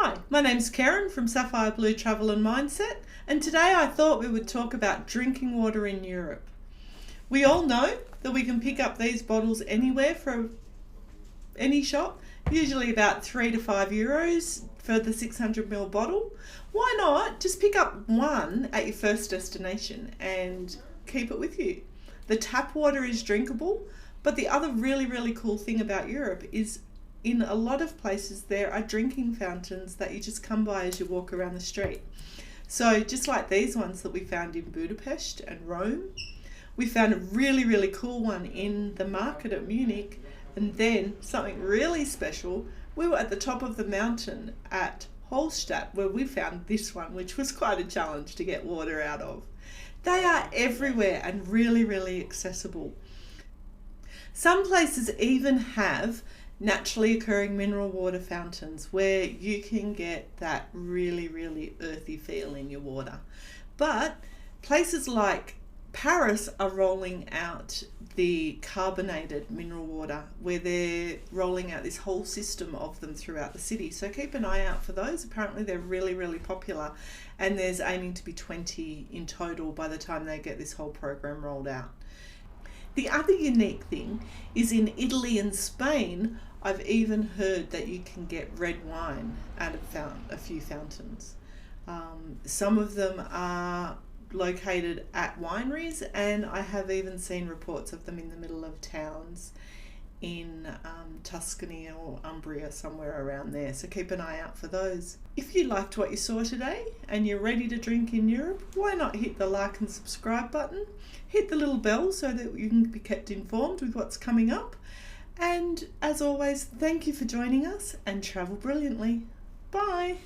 Hi, my name's Karen from Sapphire Blue Travel and Mindset, and today I thought we would talk about drinking water in Europe. We all know that we can pick up these bottles anywhere from any shop, usually about €3 to €5 for the 600ml bottle. Why not just pick up one at your first destination and keep it with you? The tap water is drinkable, but the other really cool thing about Europe is in a lot of places there are drinking fountains that you just come by as you walk around the street. So just like these ones that we found in Budapest and Rome, we found a really cool one in the market at Munich, and then something really special, we were at the top of the mountain at Holstadt where we found this one, which was quite a challenge to get water out of. They are everywhere and really accessible. Some places even have naturally occurring mineral water fountains where you can get that really earthy feel in your water. But places like Paris are rolling out the carbonated mineral water where they're rolling out this whole system of them throughout the city. So keep an eye out for those. Apparently they're really popular, and there's aiming to be 20 in total by the time they get this whole program rolled out. The other unique thing is in Italy and Spain, I've even heard that you can get red wine out of a few fountains. Some of them are located at wineries, and I have even seen reports of them in the middle of towns in Tuscany or Umbria, somewhere around there. So keep an eye out for those. If you liked what you saw today and you're ready to drink in Europe, why not hit the like and subscribe button? Hit the little bell so that you can be kept informed with what's coming up. And as always, thank you for joining us and travel brilliantly. Bye.